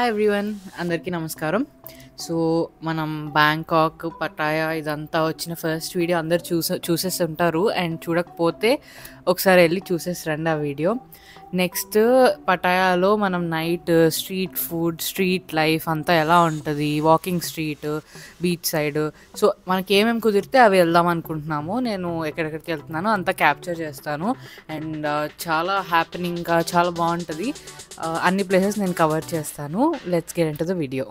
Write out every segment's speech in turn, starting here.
Hi everyone, అందరికీ నమస్కారం. So మనం బ్యాంకాక్, పటాయా ఇదంతా వచ్చిన ఫస్ట్ వీడియో అందరు చూసేసి ఉంటారు. అండ్ చూడకపోతే ఒకసారి వెళ్ళి చూసేసి రండి ఆ వీడియో. నెక్స్ట్ పటాయాలో మనం night street food, street life అంతా ఎలా ఉంటుంది, walking street, beach side, so మనకి ఏమేమి కుదిరితే అవి వెళ్దాం అనుకుంటున్నాము. నేను ఎక్కడెక్కడికి వెళ్తున్నానో అంతా క్యాప్చర్ చేస్తాను. అండ్ చాలా హ్యాపెనింగ్గా చాలా బాగుంటుంది. అన్ని ప్లేసెస్ నేను కవర్ చేస్తాను. Let's get into the video.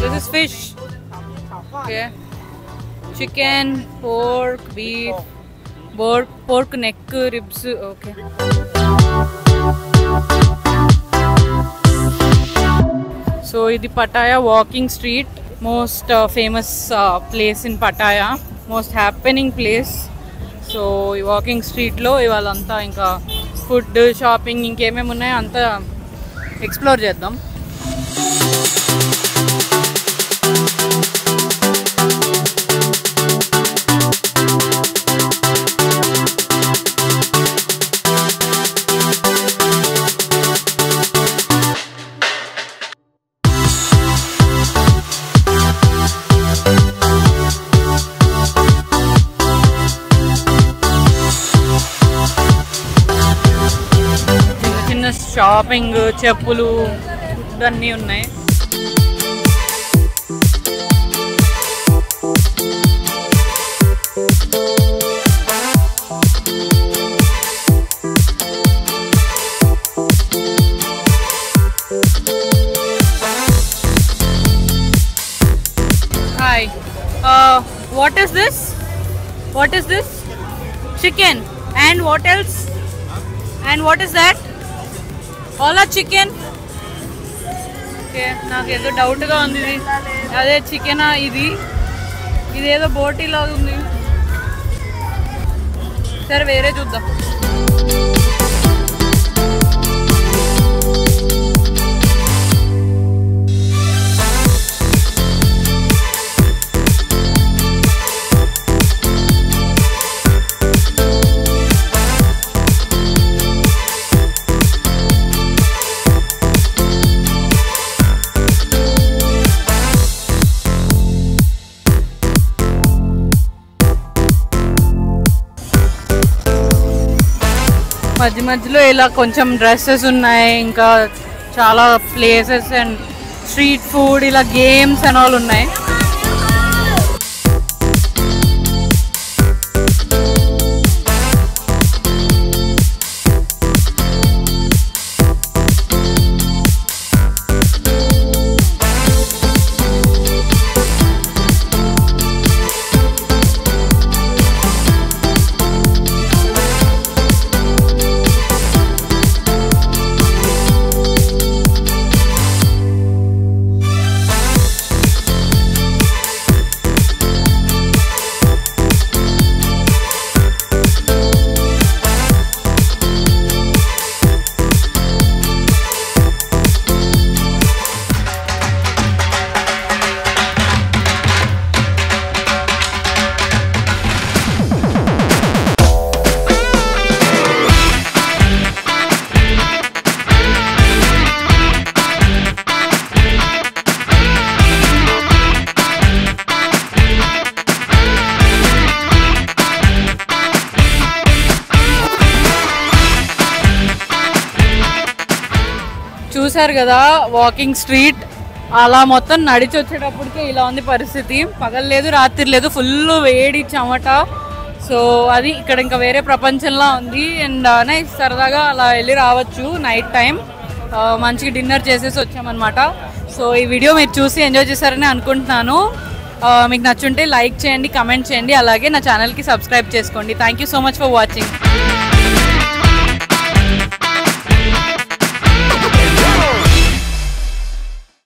This is fish. Okay. Chicken, pork, beef, pork neck, ribs. Okay. So ఇది Pattaya walking street, most famous place in Pattaya, most happening place. So ఈ walking స్ట్రీట్లో ఇవాళ అంతా ఇంకా food, shopping, ఇంకేమేమి ఉన్నాయో అంతా explore చేద్దాం. షాపింగ్, చెప్పులు, ఫుడ్ అన్నీ ఉన్నాయి. Hi, what is this? What is this? Chicken. And what else? And what is that? All are chicken. Okay, నాకు ఏదో డౌట్గా ఉంది. ఇది అదే చికెనా? ఇది ఏదో బోటీ లాగా ఉంది. సరే వేరే చూద్దాం. మధ్య మధ్యలో ఇలా కొంచెం డ్రెస్సెస్ ఉన్నాయి, ఇంకా చాలా ప్లేసెస్ అండ్ స్ట్రీట్ ఫుడ్, ఇలా గేమ్స్ అండ్ ఆల్ ఉన్నాయి. చూసారు కదా వాకింగ్ స్ట్రీట్, అలా మొత్తం నడిచి వచ్చేటప్పటికే ఇలా ఉంది పరిస్థితి. పగలేదు, రాత్రి లేదు, ఫుల్ వేడి, చెమట. సో అది ఇక్కడ ఇంకా వేరే ప్రపంచంలా ఉంది. అండ్ నైస్, సరదాగా అలా వెళ్ళి రావచ్చు నైట్ టైం. మంచిగా డిన్నర్ చేసేసి వచ్చామన్నమాట. సో ఈ వీడియో మీరు చూసి ఎంజాయ్ చేశారని అనుకుంటున్నాను. మీకు నచ్చుంటే లైక్ చేయండి, కమెంట్ చేయండి, అలాగే నా ఛానల్కి సబ్స్క్రైబ్ చేసుకోండి. Thank you so much for watching.